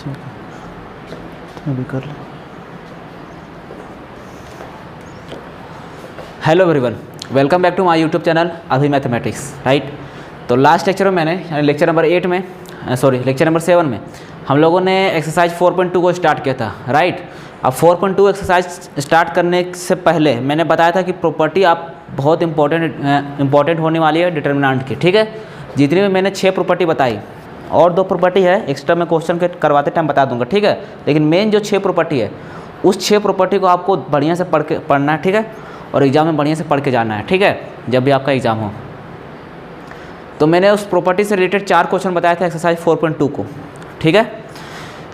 ठीक है, तो अभी कर ले। Hello everyone, welcome back to my YouTube channel अभी मैथमेटिक्स, राइट। तो लास्ट लेक्चर में मैंने यानी लेक्चर नंबर 8 में लेक्चर नंबर 7 में हम लोगों ने एक्सरसाइज 4.2 को स्टार्ट किया था, राइट। अब 4.2 एक्सरसाइज स्टार्ट करने से पहले मैंने बताया था कि प्रॉपर्टी आप बहुत इंपॉर्टेंट होने वाली है डिटर्मिनेंट की, ठीक है। जितनी भी मैंने 6 प्रॉपर्टी बताई और 2 प्रॉपर्टी है एक्स्ट्रा, मैं क्वेश्चन के करवाते टाइम बता दूंगा, ठीक है। लेकिन मेन जो 6 प्रॉपर्टी है उस 6 प्रॉपर्टी को आपको बढ़िया से पढ़ना है, ठीक है। और एग्जाम में बढ़िया से पढ़ के जाना है, ठीक है, जब भी आपका एग्ज़ाम हो। तो मैंने उस प्रॉपर्टी से रिलेटेड 4 क्वेश्चन बताया था एक्सरसाइज 4.2 को, ठीक है।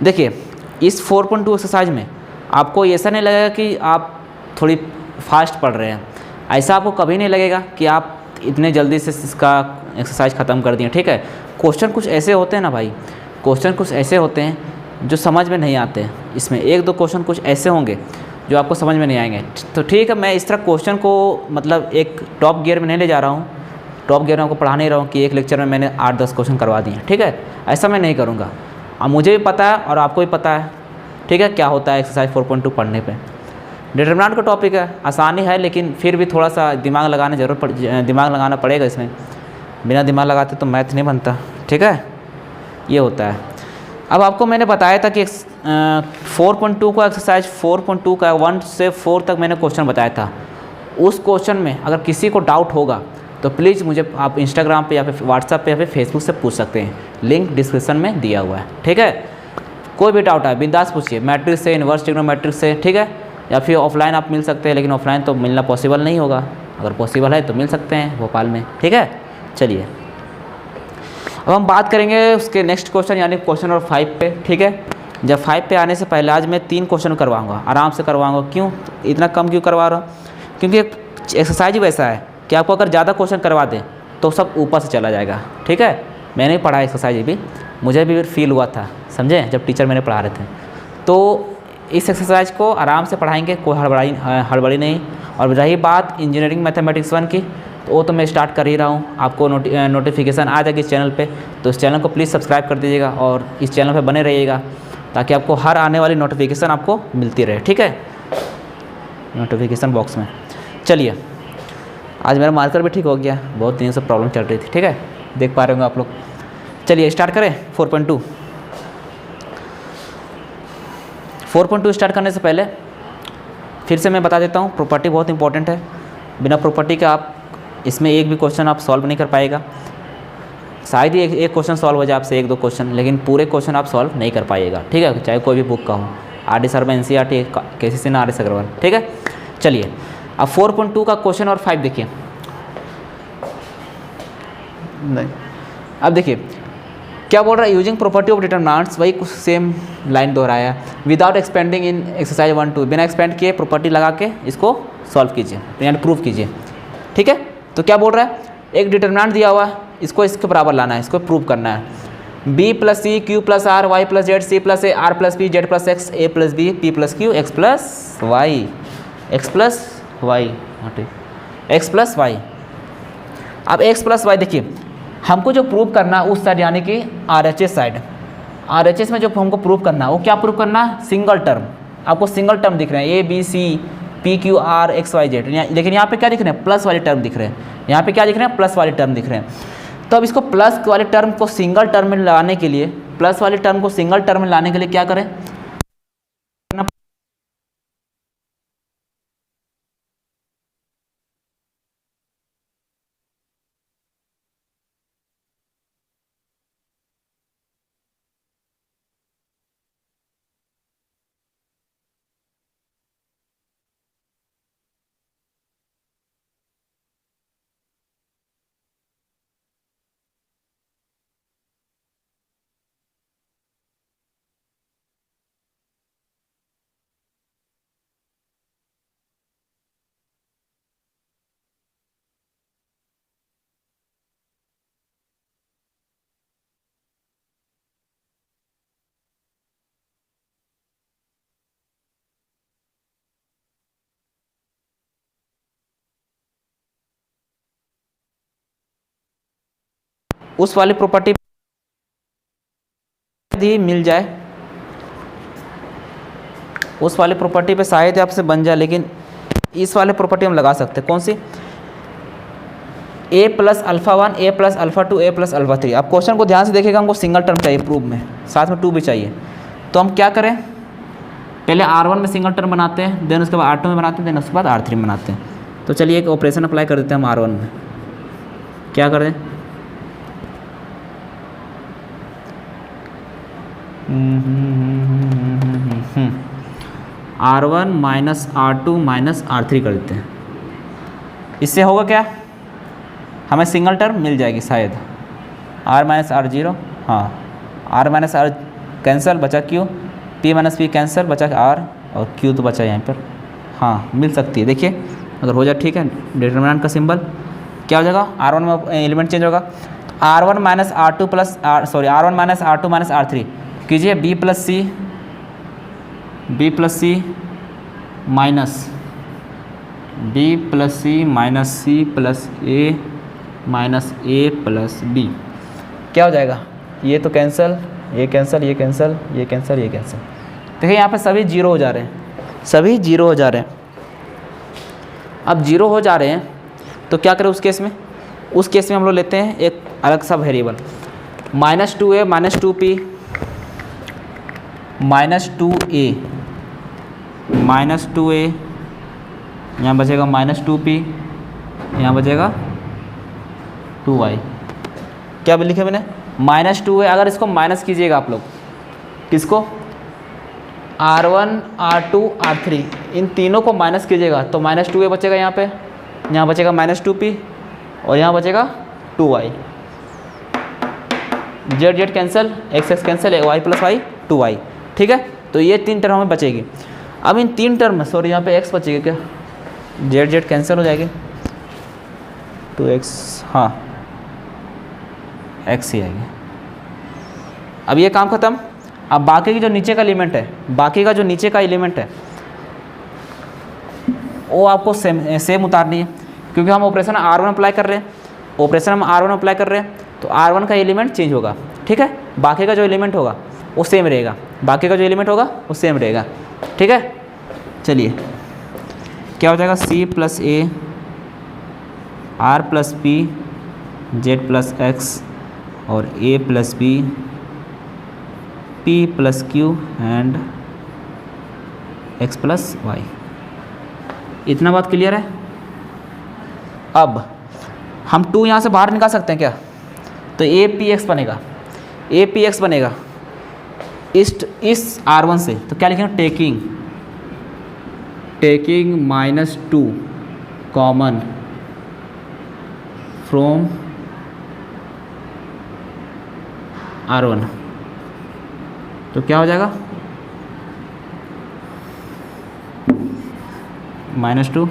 देखिए इस 4.2 एक्सरसाइज में आपको ऐसा नहीं लगेगा कि आप थोड़ी फास्ट पढ़ रहे हैं, ऐसा आपको कभी नहीं लगेगा कि आप इतने जल्दी से इसका एक्सरसाइज ख़त्म कर दिए, ठीक है। क्वेश्चन कुछ ऐसे होते हैं ना भाई, क्वेश्चन कुछ ऐसे होते हैं जो समझ में नहीं आते हैं। इसमें 1-2 क्वेश्चन कुछ ऐसे होंगे जो आपको समझ में नहीं आएंगे। तो ठीक है, मैं इस तरह क्वेश्चन को मतलब एक टॉप गियर में नहीं ले जा रहा हूँ, टॉप गियर में आपको पढ़ा नहीं रहा हूँ कि एक लेक्चर में मैंने 8-10 क्वेश्चन करवा दिए, ठीक है। ऐसा मैं नहीं करूँगा। अब मुझे भी पता है और आपको भी पता है, ठीक है, क्या होता है एक्सरसाइज 4.2 पढ़ने पे। डिटरमिनेंट का टॉपिक है, आसानी है, लेकिन फिर भी थोड़ा सा दिमाग लगाना पड़ेगा इसमें। बिना दिमाग लगाते तो मैथ नहीं बनता, ठीक है, ये होता है। अब आपको मैंने बताया था कि 4.2 को एक्सरसाइज 4.2 का 1 से 4 तक मैंने क्वेश्चन बताया था। उस क्वेश्चन में अगर किसी को डाउट होगा तो प्लीज़ मुझे आप इंस्टाग्राम पे या फिर व्हाट्सएप पे या फिर फेसबुक से पूछ सकते हैं, लिंक डिस्क्रिप्शन में दिया हुआ है, ठीक है। कोई भी डाउट है बिंदास पूछिए, मैट्रिक्स से, इन्वर्स ट्रिग्नोमेट्रिक से, ठीक है, या फिर ऑफलाइन आप मिल सकते हैं, लेकिन ऑफलाइन तो मिलना पॉसिबल नहीं होगा। अगर पॉसिबल है तो मिल सकते हैं भोपाल में, ठीक है। चलिए अब हम बात करेंगे उसके नेक्स्ट क्वेश्चन यानी क्वेश्चन नंबर 5 पे, ठीक है। जब 5 पे आने से पहले आज मैं 3 क्वेश्चन करवाऊंगा, आराम से करवाऊंगा। क्यों इतना कम क्यों करवा रहा हूँ? क्योंकि एक्सरसाइज ही वैसा है कि आपको अगर ज़्यादा क्वेश्चन करवा दें तो सब ऊपर से चला जाएगा, ठीक है। मैंने पढ़ा एक्सरसाइज भी, मुझे भी फील हुआ था, समझे, जब टीचर मैंने पढ़ा रहे थे। तो इस एक्सरसाइज को आराम से पढ़ाएंगे, कोई हड़बड़ी नहीं। और रही बात इंजीनियरिंग मैथमेटिक्स 1 की, तो वो तो मैं स्टार्ट कर ही रहा हूँ। आपको नोटिफिकेशन आ जाएगी इस चैनल पे, तो इस चैनल को प्लीज़ सब्सक्राइब कर दीजिएगा और इस चैनल पे बने रहिएगा ताकि आपको हर आने वाली नोटिफिकेशन आपको मिलती रहे, ठीक है, नोटिफिकेशन बॉक्स में। चलिए आज मेरा मार्कर भी ठीक हो गया, बहुत दिनों से प्रॉब्लम चल रही थी, ठीक है, देख पा रहे होंगे आप लोग। चलिए स्टार्ट करें 4.2। 4.2 स्टार्ट करने से पहले फिर से मैं बता देता हूँ, प्रॉपर्टी बहुत इंपॉर्टेंट है। बिना प्रॉपर्टी के आप इसमें एक भी क्वेश्चन आप सॉल्व नहीं कर पाएगा। शायद ही एक क्वेश्चन सॉल्व हो जाए आपसे, 1-2 क्वेश्चन, लेकिन पूरे क्वेश्चन आप सॉल्व नहीं कर पाइएगा, ठीक है, चाहे कोई भी बुक का हो, RD Sharma NCERT, KC Sinha, RS Agarwal, ठीक है। चलिए अब 4.2 का क्वेश्चन और 5 देखिए। नहीं, अब देखिए क्या बोल रहा है, यूजिंग प्रॉपर्टी ऑफ डिटरमिनेंट्स, वही कुछ सेम लाइन दोहराया, विदाउट एक्सपेंडिंग इन एक्सरसाइज 1-2, बिना एक्सपेंड किए प्रॉपर्टी लगा के इसको सॉल्व कीजिए यानी प्रूव कीजिए, ठीक है। तो क्या बोल रहा है, एक डिटरमिनेंट दिया हुआ है, इसको इसके बराबर लाना है, इसको प्रूव करना है। b + c q + r y + z c + a r + b z + x a + b p + q x + y x + y x + y। अब x + y देखिए, हमको जो प्रूव करना है उस साइड यानी कि RHS साइड, RHS में जो हमको प्रूव करना है वो क्या प्रूव करना है, सिंगल टर्म। आपको सिंगल टर्म दिख रहे हैं A B C P Q R X Y Z, लेकिन यहाँ पे क्या दिख रहे हैं, प्लस वाले टर्म दिख रहे हैं। यहाँ पे क्या दिख रहे हैं, प्लस वाले टर्म दिख रहे हैं। तो अब इसको प्लस वाले टर्म को सिंगल टर्म में लाने के लिए, प्लस वाले टर्म को सिंगल टर्म में लाने के लिए क्या करें, उस वाली प्रॉपर्टी भी मिल जाए, उस वाली प्रॉपर्टी पे शायद आपसे बन जाए, लेकिन इस वाले प्रॉपर्टी हम लगा सकते हैं। कौन सी? a plus alpha 1 a plus alpha 2 a plus alpha 3। आप क्वेश्चन को ध्यान से देखिएगा, हमको सिंगल टर्म चाहिए प्रूफ में, साथ में 2 भी चाहिए। तो हम क्या करें, पहले R1 में सिंगल टर्म बनाते हैं, देन उसके बाद R2 में बनाते हैं, देन उसके बाद R3 में बनाते हैं। तो चलिए एक ऑपरेशन अप्लाई कर देते हैं हम R1 में। क्या करें, R1 minus R2 minus R3 कर देते हैं। इससे होगा क्या, हमें सिंगल टर्म मिल जाएगी शायद। R माइनस R0, हाँ R माइनस R कैंसिल, बचा Q, P minus P cancel, बचा R, और Q तो बचा यहाँ पर। हाँ मिल सकती है, देखिए अगर हो जाए ठीक है। डिटरमिनेंट का सिंबल क्या हो जाएगा, R1 में एलिमेंट चेंज होगा, R1 minus R2 plus R1 minus R2 minus R3 कीजिए, B plus C minus B plus C minus C plus A minus A plus B। क्या हो जाएगा, ये तो कैंसिल, ये कैंसिल, ये कैंसिल, ये कैंसिल, ये कैंसिल। देखिए यहाँ पे सभी जीरो हो जा रहे हैं, सभी जीरो हो जा रहे हैं। अब जीरो हो जा रहे हैं तो क्या करें उस केस में, उस केस में हम लोग लेते हैं एक अलग सा variable, minus 2a minus 2p minus 2a minus 2a, यहाँ बचेगा माइनस 2p, यहाँ बचेगा 2y। क्या लिखे मैंने, माइनस 2a। अगर इसको माइनस कीजिएगा आप लोग, किसको, R1 R2 R3, इन तीनों को माइनस कीजिएगा तो माइनस 2a बचेगा यहाँ पे, यहाँ बचेगा माइनस 2p, और यहाँ बचेगा 2y। Z cancel, x cancel, y plus y 2y। ठीक है, तो ये 3 टर्म हमें बचेगी। अब इन 3 टर्म में सॉरी यहाँ पे x बचेगी, क्या जेड कैंसिल हो जाएगी, 2x, हाँ x ही आएगी। अब ये काम खत्म। अब बाकी की जो नीचे का एलिमेंट है, बाकी का जो नीचे का एलिमेंट है वो आपको सेम उतारनी है, क्योंकि हम ऑपरेशन R1 अप्लाई कर रहे हैं, ऑपरेशन हम R1 अप्लाई कर रहे हैं तो R1 का एलिमेंट चेंज होगा। ठीक है, बाकी का जो एलिमेंट होगा वो सेम रहेगा, बाकी का जो एलिमेंट होगा वो सेम रहेगा। ठीक है, चलिए क्या हो जाएगा, C plus A R plus P Z plus X और A plus B P plus Q and X plus Y। इतना बात क्लियर है। अब हम 2 यहाँ से बाहर निकाल सकते हैं क्या, तो APX बनेगा, APX बनेगा इस R1 से, तो क्या लिखेंगे, taking minus 2 common from R1, तो क्या हो जाएगा, माइनस 2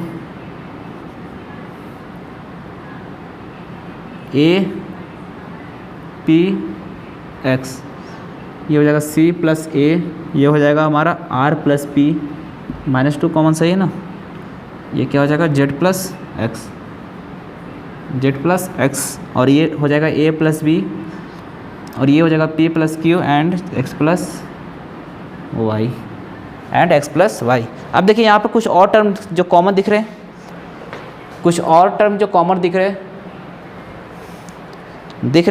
APX, ये हो जाएगा C प्लस A, ये हो जाएगा हमारा R plus P, minus 2 common सही है ना, ये क्या हो जाएगा Z प्लस X, और ये हो जाएगा A प्लस B, और ये हो जाएगा P plus Q and X plus Y and X plus Y। अब देखिए यहाँ पर कुछ और टर्म जो कॉमन दिख रहे हैं, कुछ और टर्म जो कॉमन दिख रहे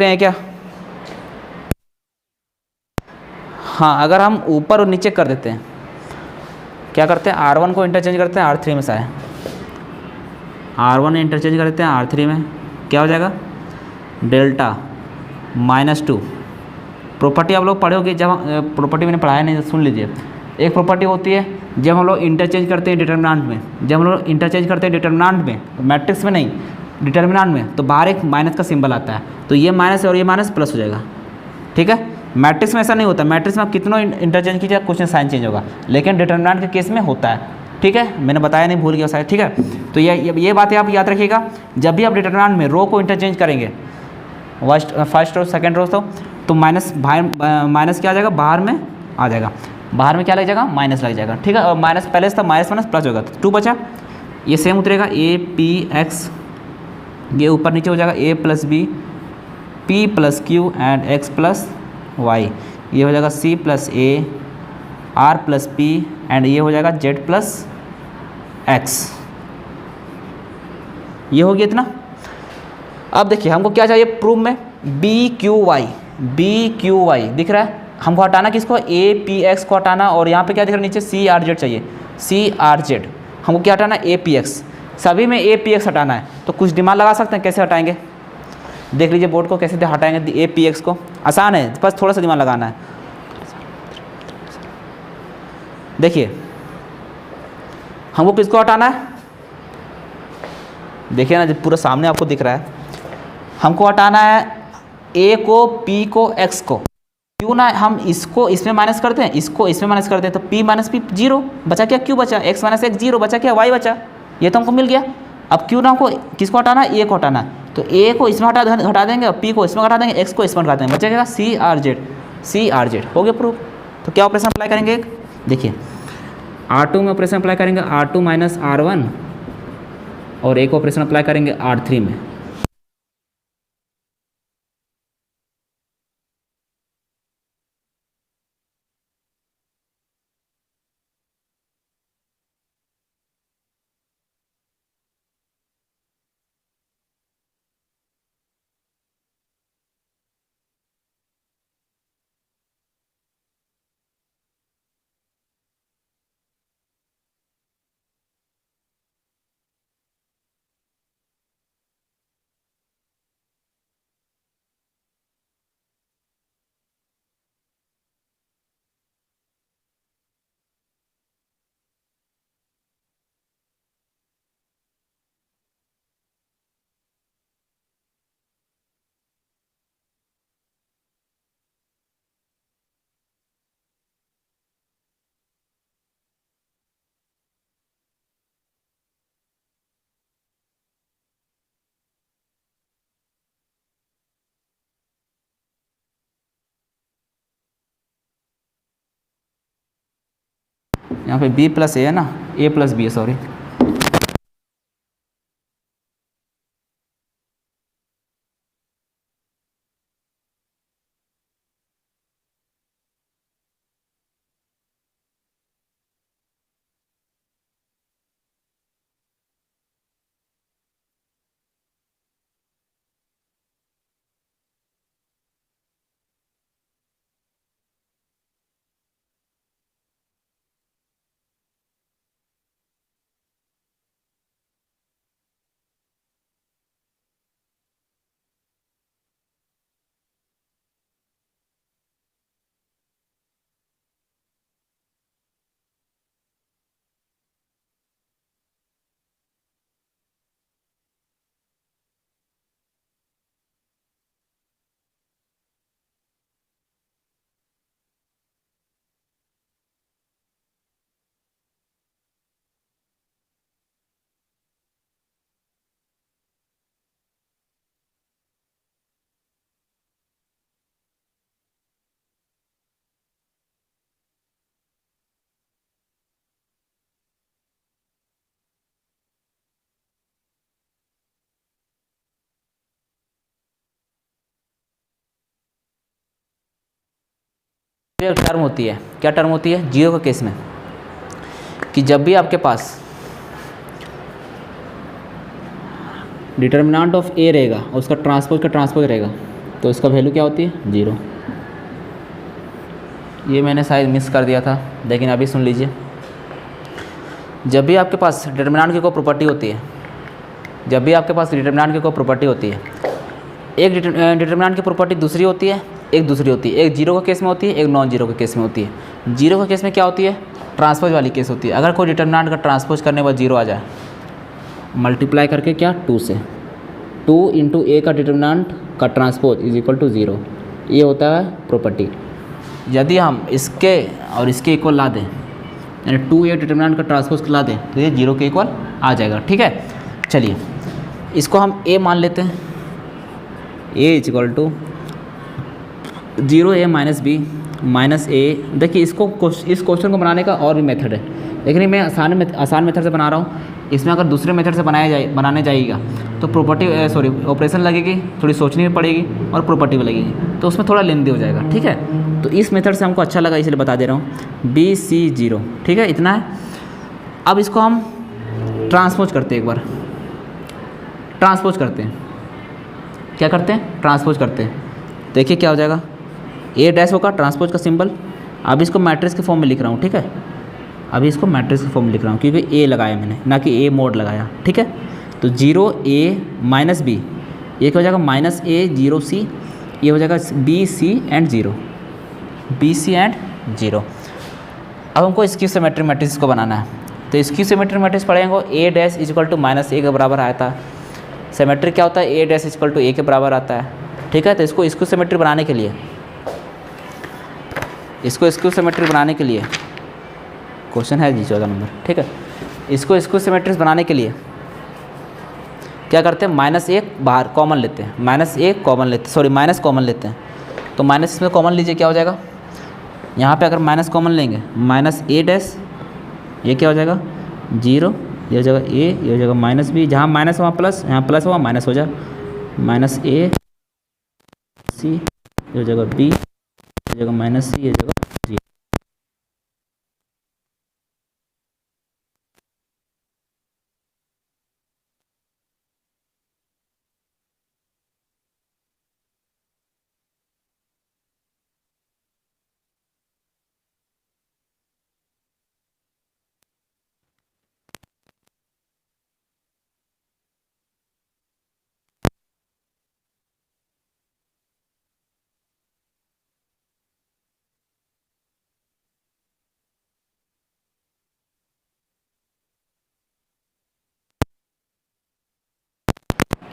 हैं क्या, हाँ अगर हम ऊपर और नीचे कर देते हैं, क्या करते हैं, R1 को इंटरचेंज करते हैं R3 में, सारे R1 इंटरचेंज करते हैं R3 में, क्या हो जाएगा, डेल्टा माइनस 2। प्रॉपर्टी आप लोग पढ़ोगे, जब प्रॉपर्टी मैंने पढ़ाया नहीं तो सुन लीजिए। एक प्रॉपर्टी होती है जब हम लोग इंटरचेंज करते हैं डिटरमिनेंट में, जब हम लोग इंटरचेंज करते हैं डिटरमिनेंट में, मैट्रिक्स में नहीं डिटरमिनेंट में, तो बाहर एक माइनस का सिंबल आता है, तो ये माइनस और ये माइनस प्लस हो जाएगा। ठीक है, मैट्रिक्स में ऐसा नहीं होता, मैट्रिक्स में आप कितनों इंटरचेंज कीजिए कुछ नहीं साइन चेंज होगा, लेकिन डिटरमिनेंट के केस में होता है। ठीक है, मैंने बताया नहीं, भूल गया शायद। ठीक है, तो ये बातें आप याद रखिएगा, जब भी आप डिटरमिनेंट में रो को इंटरचेंज करेंगे, फर्स्ट रो सेकेंड रो, तो माइनस क्या आ जाएगा, बाहर में आ जाएगा, बाहर में क्या लग जाएगा, माइनस लग जाएगा। ठीक है, और माइनस पहले से था, माइनस माइनस प्लस होगा, तो 2 बचा, ये सेम उतरेगा, APX, ये ऊपर नीचे हो जाएगा, A plus B P plus Q and X plus Y, ये हो जाएगा C plus A R plus P and ये हो जाएगा z प्लस एक्स। ये हो गया इतना। अब देखिए हमको क्या चाहिए प्रूफ में, बी क्यू वाई दिख रहा है, हमको हटाना किसको, ए पी एक्स को हटाना, और यहाँ पे क्या दिख रहा है नीचे सी आर जेड चाहिए, सी आर जेड हमको क्या हटाना है, ए पी एक्स, सभी में ए पी एक्स हटाना है। तो कुछ दिमाग लगा सकते हैं कैसे हटाएंगे, देख लीजिए बोर्ड को कैसे हटाएंगे ए पी एक्स को, आसान है, बस थोड़ा सा दिमाग लगाना है। देखिए हमको किसको हटाना है, देखिए ना जब पूरा सामने आपको दिख रहा है, हमको हटाना है ए को, पी को, एक्स को। क्यों ना हम इसको इसमें माइनस करते हैं, इसको इसमें माइनस करते हैं, तो p माइनस पी जीरो बचा, क्या क्यों बचा, x माइनस एक्स जीरो बचा, क्या y बचा, ये तो हमको मिल गया। अब क्यों ना हमको किसको हटाना है, a को हटाना है, तो a को इसमें हटा देंगे, और p को इसमें हटा देंगे, x को इसमें हटा देंगे, बचेगा सी आर जेड, हो गया प्रूफ। तो क्या ऑपरेशन अप्लाई करेंगे, एक देखिए R2 में ऑपरेशन अप्लाई करेंगे R2 माइनस R1, और एक ऑपरेशन अप्लाई करेंगे R3 में। यहाँ पे b प्लस ए है ना, a प्लस बी है, सॉरी। एक टर्म होती है, क्या टर्म होती है जीरो के केस में, कि जब भी आपके पास डिटर्मिनेंट ऑफ ए रहेगा और उसका ट्रांसपोज रहेगा, तो इसका वैल्यू क्या होती है, जीरो। ये मैंने शायद मिस कर दिया था, लेकिन अभी सुन लीजिए। जब भी आपके पास डिटर्मिनेंट की कोई प्रॉपर्टी होती है, जब भी आपके पास डिटर्मिनेंट की कोई प्रॉपर्टी होती है, एक डिटर्मिनेंट की प्रॉपर्टी दूसरी होती है, एक दूसरी होती है, एक जीरो के केस में होती है, एक नॉन जीरो के केस में होती है। जीरो के केस में क्या होती है, ट्रांसपोज वाली केस होती है। अगर कोई डिटर्मिनेंट का ट्रांसपोज करने के बाद जीरो आ जाए, मल्टीप्लाई करके क्या 2 से, 2 इंटू ए का डिटर्मिनेंट का transpose is equal to zero, ये होता है प्रॉपर्टी। यदि हम इसके और इसके इक्वल ला दें, यानी 2a डिटर्मिनेंट का ट्रांसपोज ला दें, तो ये जीरो के इक्वल आ जाएगा। ठीक है, चलिए इसको हम a मान लेते हैं, a is equal to 0a minus B, minus A. देखिए इसको इस क्वेश्चन को बनाने का और भी मेथड है, लेकिन मैं आसान मेथड से बना रहा हूँ। इसमें अगर दूसरे मेथड से बनाने जाइएगा तो ऑपरेशन लगेगी, थोड़ी सोचनी पड़ेगी और प्रॉपर्टी भी लगेगी, तो उसमें थोड़ा लेंदी हो जाएगा। ठीक है, तो इस मेथड से हमको अच्छा लगा इसलिए बता दे रहा हूँ। BC0, ठीक है, इतना है। अब इसको हम ट्रांसपोज करते हैं, एक बार ट्रांसपोज करते हैं। क्या करते हैं? ट्रांसपोज करते हैं। देखिए क्या हो जाएगा, ए डैश होगा ट्रांसपोज का सिंबल। अब इसको मैट्रिक्स के फॉर्म में लिख रहा हूँ, ठीक है, अभी इसको मैट्रिक्स के फॉर्म में लिख रहा हूँ क्योंकि ए लगाया मैंने, ना कि ए मोड लगाया। ठीक है, तो 0A माइनस बी, ये क्या हो जाएगा -A 0C, ये हो जाएगा BC एंड 0, BC एंड 0। अब हमको स्क्यू सिमेट्रिक मैट्रिक्स को बनाना है, तो स्क्यू सिमेट्रिक मैट्रिक्स पढ़ेंगे A dash is equal to -A के बराबर आया था। सिमेट्रिक क्या होता है? A dash is equal to A के बराबर आता है। ठीक है, तो इसको स्क्यू सिमेट्रिक बनाने के लिए, इसको स्क्यू सिमेट्रिक बनाने के लिए क्वेश्चन है जी 14 नंबर। ठीक है, इसको स्क्यू सिमेट्रिक बनाने के लिए क्या करते हैं? -1 बाहर कॉमन लेते हैं, -1 कॉमन लेते हैं, सॉरी माइनस कॉमन लेते हैं। तो माइनस इसमें कॉमन लीजिए, क्या हो जाएगा? यहाँ पे अगर माइनस कॉमन लेंगे -A डैश, ये क्या हो जाएगा 0, ये हो जाएगा A, ये हो जाएगा -B, जहाँ माइनस वहाँ प्लस, यहाँ प्लस हुआ माइनस हो जाए, -A C, ये हो जाएगा B, ये हो जाएगा -C, ये हो जाएगा 0।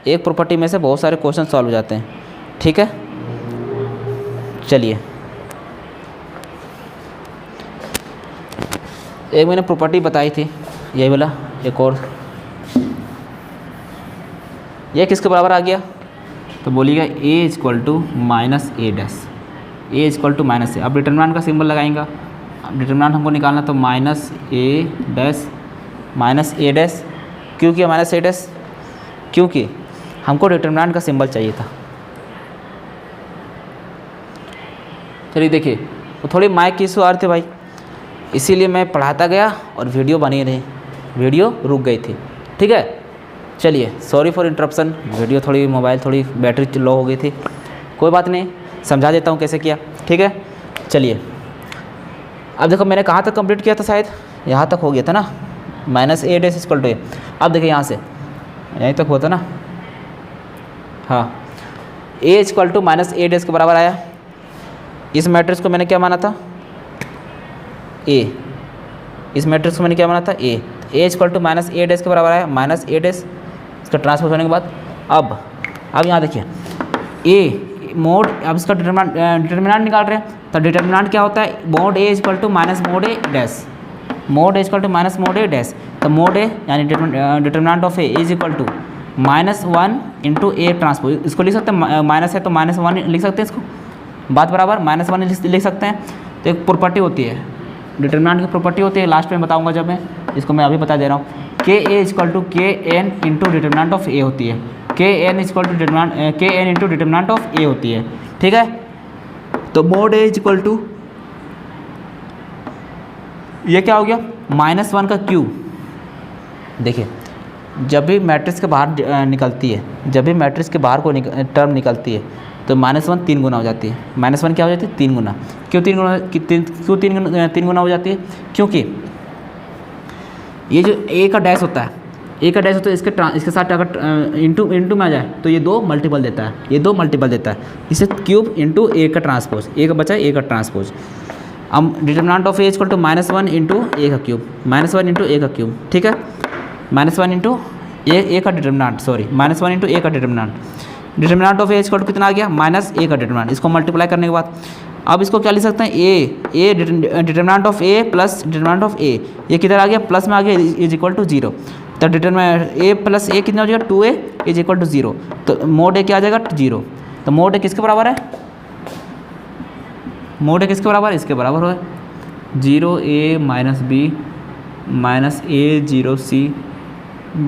एक प्रॉपर्टी में से बहुत सारे क्वेश्चन सॉल्व हो जाते हैं। ठीक है, चलिए एक मैंने प्रॉपर्टी बताई थी, यही वाला एक और, ये किसके बराबर आ गया? तो बोलिएगा A equal to -A dash, A equal to -A। अब डिटरमिनेंट का सिंबल लगाएंगे, अब डिटरमिनेंट हमको निकालना, तो -A डैश, क्यों किया -A डैश? क्योंकि हमको डिटरमिनेंट का सिंबल चाहिए था। चलिए देखिए, वो थोड़ी माइक की इशू आ रही थी भाई, इसीलिए मैं पढ़ाता गया और वीडियो बनी रही, वीडियो रुक गई थी। ठीक है, चलिए सॉरी फॉर इंटरप्शन, वीडियो थोड़ी मोबाइल थोड़ी बैटरी लो हो गई थी, कोई बात नहीं, समझा देता हूँ कैसे किया। ठीक है, चलिए अब देखो मैंने कहाँ तक कंप्लीट किया था, शायद यहाँ तक हो गया था ना, -A dash equal to A। अब देखिए यहाँ से यहीं तक होता ना, हाँ, A equal to -A dash के बराबर आया। इस मैट्रिक्स को मैंने क्या माना था? A, इस मैट्रिक्स को मैंने क्या माना था? A equal to -A dash के बराबर आया, -A डैश, इसका ट्रांसपोज होने के बाद अब यहाँ देखिए A मोड, अब इसका डिटरमिनेंट निकाल रहे हैं, तो डिटरमिनेंट क्या होता है? Mod A equal to -mod A dash, mod A equal to -mod A dash. तो मोड A यानी determinant of A is equal to -1 into A transpose, इसको लिख सकते हैं, माइनस है तो -1 लिख सकते हैं, इसको बात बराबर -1 लिख सकते हैं। तो एक प्रॉपर्टी होती है, डिटरमिनेंट की प्रॉपर्टी होती है, लास्ट में बताऊंगा जब मैं, इसको मैं अभी बता दे रहा हूँ। KA equal to KN into determinant of A होती है, KN equal to KN into determinant of A होती है। ठीक है, तो मोड A इक्वल टू, ये क्या हो गया? -1 का क्यूब। देखिए जब भी मैट्रिक्स के बाहर निकलती है, जब भी मैट्रिक्स के बाहर कोई टर्म निकलती है तो -1 3 गुना हो जाती है। -1 क्या हो जाती है? 3 गुना। क्यों 3 गुना? क्यों 3 गुना हो जाती है? क्योंकि ये जो A का डैश होता है, A का डैश होता है, इसके साथ अगर इंटू में आ जाए तो ये 2 मल्टीपल देता है, ये 2 मल्टीपल देता है, इसे क्यूब इंटू A का ट्रांसपोज, A का बचा A का ट्रांसपोज। अब determinant of A equal to -1 into A का क्यूब, -1 इंटू A का क्यूब। ठीक है, -1 इंटू A का डिटरमिनेंट, सॉरी -1 इंटू A का determinant. Determinant of A equal to कितना आ गया? -A का डिटरमिनेंट। इसको मल्टीप्लाई करने के बाद अब इसको क्या लिख सकते हैं? A determinant of A plus determinant of A, ये किधर आ गया? प्लस में आ गया, इज इक्वल टू 0। तो डिटरमिनेंट A प्लस A कितना हो जाएगा? 2A is equal to 0। तो मोड A क्या आ जाएगा? 0। तो मोड A किसके बराबर है? मोड ए किसके बराबर, इसके बराबर है 0a minus B minus a0c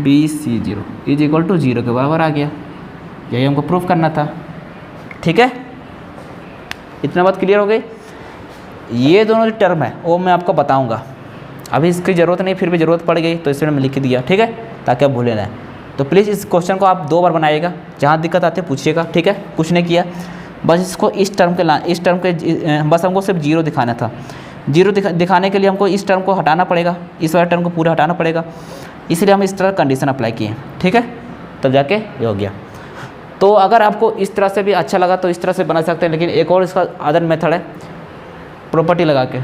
bc0 is equal to 0 के बराबर आ गया। यही हमको प्रूफ करना था। ठीक है, इतना बात क्लियर हो गई। ये दोनों जो टर्म है वो मैं आपको बताऊंगा, अभी इसकी ज़रूरत नहीं, फिर भी ज़रूरत पड़ गई तो इसलिए मैं लिख दिया। ठीक है, ताकि आप भूले ना। तो प्लीज़ इस क्वेश्चन को आप 2 बार बनाइएगा, जहाँ दिक्कत आती है पूछिएगा। ठीक है, कुछ नहीं किया, बस इसको इस टर्म के बस हमको सिर्फ 0 दिखाना था। 0 दिखाने के लिए हमको इस टर्म को हटाना पड़ेगा, इस वाले टर्म को पूरा हटाना पड़ेगा, इसलिए हम इस तरह कंडीशन अप्लाई किए। ठीक है, तब जाके ये हो गया। तो अगर आपको इस तरह से भी अच्छा लगा तो इस तरह से बना सकते हैं, लेकिन एक और इसका अदर मेथड है, प्रॉपर्टी लगा के।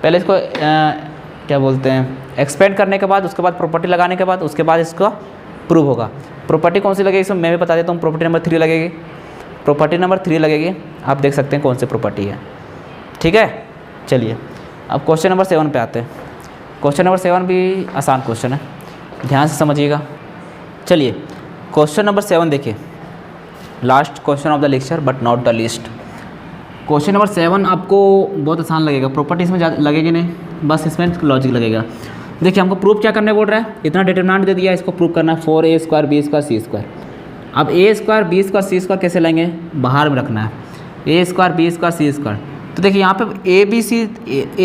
पहले इसको क्या बोलते हैं, एक्सपेंड करने के बाद, उसके बाद प्रॉपर्टी लगाने के बाद, उसके बाद इसका प्रूव होगा। प्रॉपर्टी कौन सी लगेगी इसमें मैं भी बता देता हूँ। प्रॉपर्टी नंबर 3 लगेगी, प्रॉपर्टी नंबर 3 लगेगी। आप देख सकते हैं कौन सी प्रॉपर्टी है। ठीक है, चलिए अब क्वेश्चन नंबर 7 पे आते हैं। क्वेश्चन नंबर 7 भी आसान क्वेश्चन है, ध्यान से समझिएगा। चलिए क्वेश्चन नंबर 7 देखिए, last question of the lecture but not the least. Question number 7 आपको बहुत आसान लगेगा, प्रॉपर्टी इसमें लगेगी नहीं, बस इसमें लॉजिक लगेगा। देखिए हमको प्रूफ क्या करने बोल रहा है, इतना डिटरमिनेंट दे दिया, इसको प्रूफ करना है 4a square b square c square. अब a square b square c square कैसे लेंगे, बाहर में रखना है, a square b square c square. तो देखिए यहाँ पे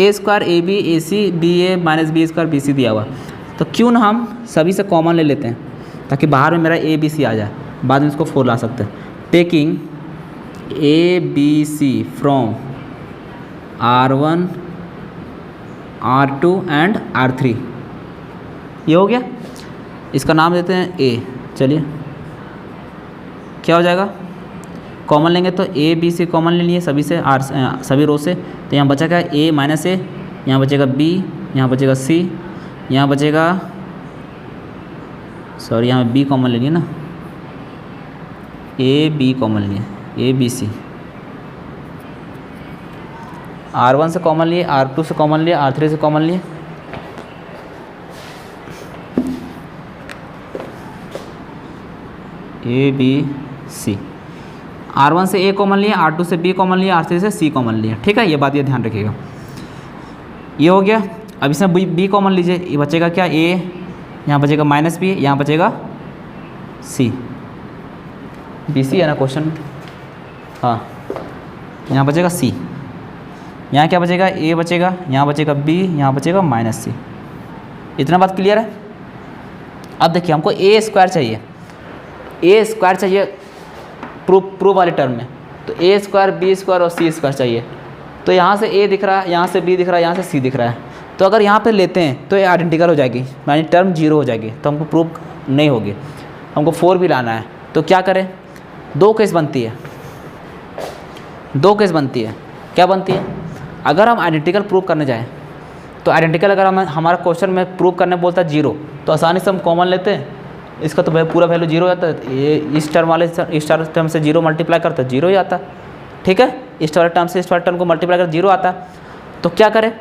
a square a b a c b a minus b square b c दिया हुआ, तो क्यों ना हम सभी से कॉमन ले लेते हैं, ताकि बाहर में मेरा ए बी सी आ जाए, बाद में इसको 4 ला सकते हैं। Taking a b c from R1 R2 and R3, ये हो गया। इसका नाम देते हैं ए। चलिए क्या हो जाएगा, कॉमन लेंगे तो ए बी सी कॉमन ले लिए सभी से, सभी रो से, तो यहाँ बचा क्या, ए माइनस ए, यहाँ बचेगा बी, यहाँ बचेगा सी, यहाँ बचेगा, सॉरी यहाँ बी कॉमन ले लिए ना, ए बी कॉमन लिए, ए बी सी, R1 से कॉमन लिए, R2 से कॉमन लिए, R3 से कॉमन लिए, ए बी सी, R1 से A कॉमन लिए, R2 से B कॉमन लिए, R3 से C कॉमन लिए। ठीक है, ये बात ये ध्यान रखिएगा। ये हो गया। अब इसमें B कॉमन लीजिए, ये बचेगा क्या, A, यहाँ बचेगा माइनस B, यहाँ बचेगा C, BC है ना क्वेश्चन, हाँ, यहाँ बचेगा C, यहाँ क्या बचेगा, A बचेगा, यहाँ बचेगा B, यहाँ बचेगा माइनस C। इतना बात क्लियर है। अब देखिए हमको A स्क्वायर चाहिए, A स्क्वायर चाहिए प्रूफ वाले टर्म में, तो A स्क्वायर B स्क्वायर और C स्क्वायर चाहिए। तो यहाँ से A दिख रहा है, यहाँ से B दिख रहा है, यहाँ से C दिख रहा है, तो अगर यहाँ पे लेते हैं तो ये आइडेंटिकल हो जाएगी, यानी टर्म 0 हो जाएगी, तो हमको प्रूफ नहीं होगी। हमको 4 भी लाना है, तो क्या करें, 2 केस बनती है, 2 केस बनती है। क्या बनती है, अगर हम आइडेंटिकल प्रूफ करने जाएँ तो आइडेंटिकल अगर हम हमारा क्वेश्चन में प्रूफ करने बोलता है 0, तो आसानी से हम कॉमन लेते हैं, इसका तो भाई पूरा वैल्यू 0 हो जाता है। ये इस टर्म वाले इस टर्म से 0 मल्टीप्लाई करता है 0 ही आता है। ठीक है, इस वाले टर्म से इस वाले टर्म को मल्टीप्लाई कर 0 आता है। तो क्या करें,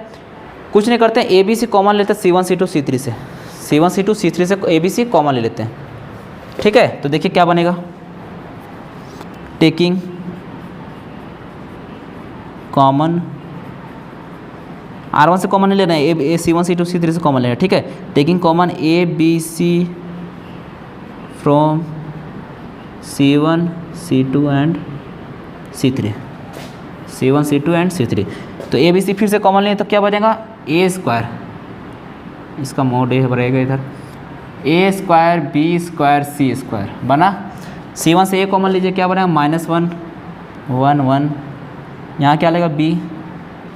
कुछ नहीं करते हैं, ए बी सी कॉमन लेते हैं C1 C2 C3 से, C1 C2 C3 से ए बी सी कॉमन ले लेते हैं। ठीक है, तो देखिए क्या बनेगा, टेकिंग कॉमन, R1 से कॉमन नहीं लेना है, ए C1 C2 C3 से कॉमन लेना है। ठीक है, taking common a b c from C1 C2 and C3, C1 C2 and C3। तो ए बी सी फिर से कॉमन लें तो क्या बनेगा, ए स्क्वायर, इसका मोड ए रहेगा इधर, ए स्क्वायर बी स्क्वायर सी स्क्वायर बना। C1 से ए कॉमन लीजिए, क्या बनेगा, -1 1 1, यहाँ क्या लगेगा b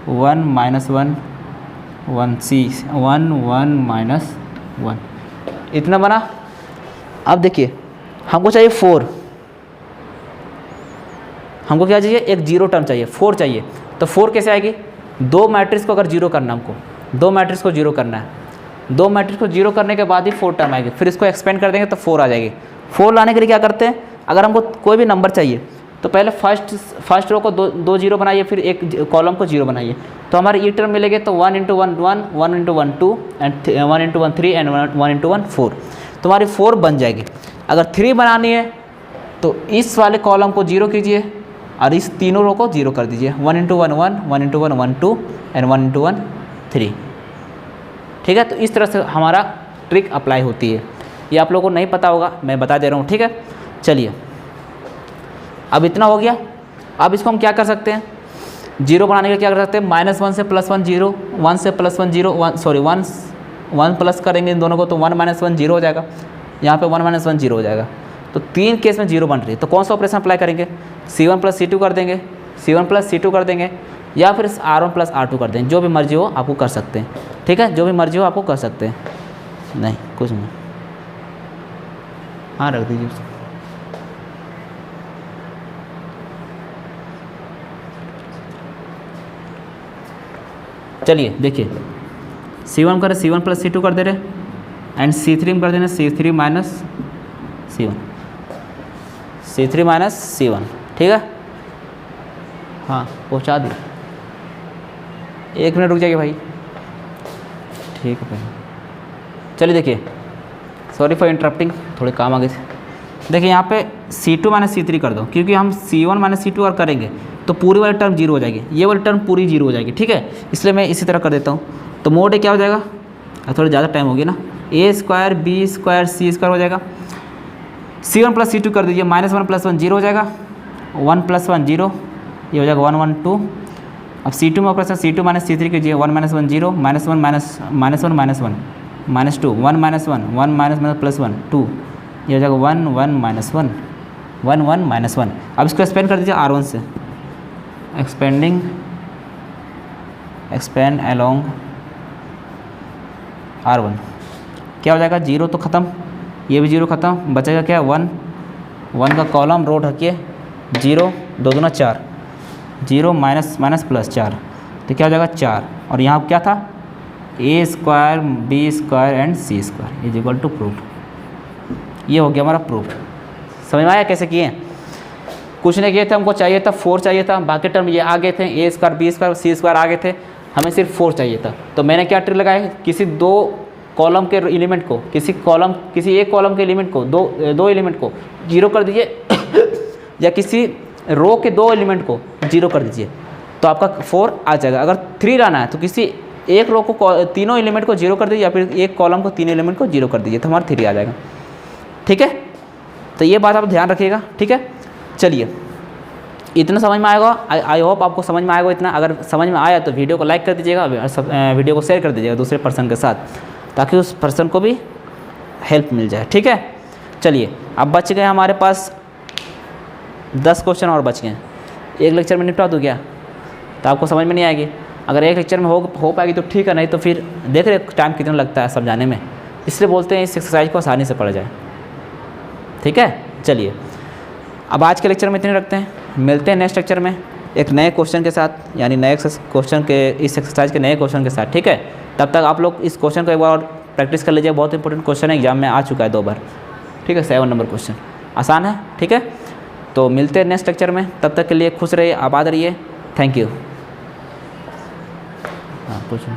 1 -1 1 c 1 1 -1, इतना बना। अब देखिए हमको चाहिए 4, हमको क्या चाहिए, एक 0 टर्म चाहिए, 4 चाहिए। तो 4 कैसे आएगी, 2 मैट्रिक्स को अगर 0 करना, हमको 2 मैट्रिक्स को 0 करना है, 2 मैट्रिक्स को 0 करने के बाद ही 4 टर्म आएगी, फिर इसको एक्सपेंड कर देंगे तो 4 आ जाएगी। 4 लाने के लिए क्या करते हैं, अगर हमको कोई भी नंबर चाहिए तो पहले फर्स्ट रो को 2 0 बनाइए, फिर एक कॉलम को 0 बनाइए, तो हमारे ई टर्म मिलेंगे। तो 1 × 1 1, 1 × 1 2 एंड 1 × 1 3 एंड 1 × 1 4, तो हमारी 4 बन जाएगी। अगर 3 बनानी है तो इस वाले कॉलम को 0 कीजिए और इस तीनों रो को 0 कर दीजिए। 1 इंटू 1 1, 1 इंटू 1 1 2 एंड 1 इंटू 1 3। ठीक है, तो इस तरह से हमारा ट्रिक अप्लाई होती है। ये आप लोगों को नहीं पता होगा, मैं बता दे रहा हूँ। ठीक है, चलिए अब इतना हो गया। अब इसको हम क्या कर सकते हैं, 0 बनाने के लिए क्या कर सकते हैं, -1 से +1 0, 1 से +1 0, 1 प्लस करेंगे इन दोनों को तो 1 - 1 0 हो जाएगा। यहाँ पे 1 - 1 0 हो जाएगा। तो 3 केस में 0 बन रही है, तो कौन सा ऑपरेशन अप्लाई करेंगे, C1 + C2 कर देंगे, C1 + C2 कर देंगे, या फिर R1 + R2 कर देंगे। जो भी मर्जी हो आपको कर सकते हैं। ठीक है, जो भी मर्जी हो आपको कर सकते हैं। नहीं कुछ नहीं, हाँ रख दीजिए। चलिए देखिए, C1 करें, C1 + C2 कर दे रहे, एंड C3 में कर देना C3 - C1, C3 - C1। ठीक है, हाँ पहुँचा दी। 1 मिनट रुक जाइए भाई। ठीक है भाई, चलिए देखिए, सॉरी फॉर इंटरप्टिंग, थोड़े काम आ गए थे। देखिए यहाँ पे C2 - C3 कर दो, क्योंकि हम C1 - C2 और करेंगे तो पूरी वाली टर्म 0 हो जाएगी, ये वाली टर्म पूरी 0 हो जाएगी। ठीक है, इसलिए मैं इसी तरह कर देता हूँ। तो मोड ए क्या हो जाएगा, थोड़ा ज़्यादा टाइम हो गया ना, A² B² C² हो जाएगा। C1 + C2 कर दीजिए, -1 + 1 0 हो जाएगा, 1 + 1 0, ये हो जाएगा 1 1 2। अब C2 में ऑपरेशन C2 - C3 कीजिए, 1 - 1 0, -1 - 1 -1 -2, 1 - 1 +1 2, ये हो जाएगा 1 1 - 1, 1 1 - 1। अब इसको एक्सपेंड कर दीजिए R1 से, एक्सपेंड अलोंग R1, क्या हो जाएगा, 0 तो ख़त्म, ये भी 0 ख़त्म, बचेगा क्या 1, 1 का कॉलम रो ढकिए, 0 2 दूना 4, 0 माइनस प्लस 4, तो क्या हो जाएगा 4। और यहाँ क्या था, A² B² and C² = proof. ये हो गया हमारा प्रूफ। समझ में आया कैसे किए, कुछ नहीं किए थे, हमको चाहिए था 4 चाहिए था, बाकी टर्म ये आ गए थे, A² B² C² आ गए थे, हमें सिर्फ 4 चाहिए था। तो मैंने क्या ट्रिक लगाया, किसी 2 कॉलम के एलिमेंट को, किसी एक कॉलम के एलिमेंट को, दो एलिमेंट को 0 कर दीजिए या किसी रो के 2 एलिमेंट को 0 कर दीजिए, तो आपका 4 आ जाएगा। अगर 3 लाना है तो किसी एक रो को तीनों एलिमेंट को 0 कर दीजिए, या फिर एक कॉलम को 3 एलिमेंट को 0 कर दीजिए, तो हमारा 3 आ जाएगा। ठीक है, तो ये बात आप ध्यान रखिएगा। ठीक है, चलिए इतना समझ में आएगा, आई होप आपको समझ में आएगा इतना। अगर समझ में आया तो वीडियो को लाइक कर दीजिएगा, वीडियो को शेयर कर दीजिएगा दूसरे पर्सन के साथ, ताकि उस पर्सन को भी हेल्प मिल जाए। ठीक है, चलिए अब बच गए हमारे पास 10 क्वेश्चन और बच गए। एक लेक्चर में निपटा दूँ क्या, तो आपको समझ में नहीं आएगी। अगर एक लेक्चर में हो पाएगी तो ठीक है, नहीं तो फिर देख रहे टाइम कितना लगता है समझाने में, इसलिए बोलते हैं इस एक्सरसाइज को आसानी से पढ़ जाए। ठीक है, चलिए अब आज के लेक्चर में इतने रखते हैं, मिलते हैं नेक्स्ट लेक्चर में एक नए क्वेश्चन के साथ, यानी नए क्वेश्चन के, इस एक्सरसाइज के नए क्वेश्चन के साथ। ठीक है, तब तक आप लोग इस क्वेश्चन को एक बार और प्रैक्टिस कर लीजिए, बहुत इंपॉर्टेंट क्वेश्चन है, एग्जाम में आ चुका है 2 बार। ठीक है, 7 नंबर क्वेश्चन, आसान है। ठीक है, तो मिलते हैं नेक्स्ट लेक्चर में, तब तक के लिए खुश रहिए, आबाद रहिए। Thank you. हाँ पूछो।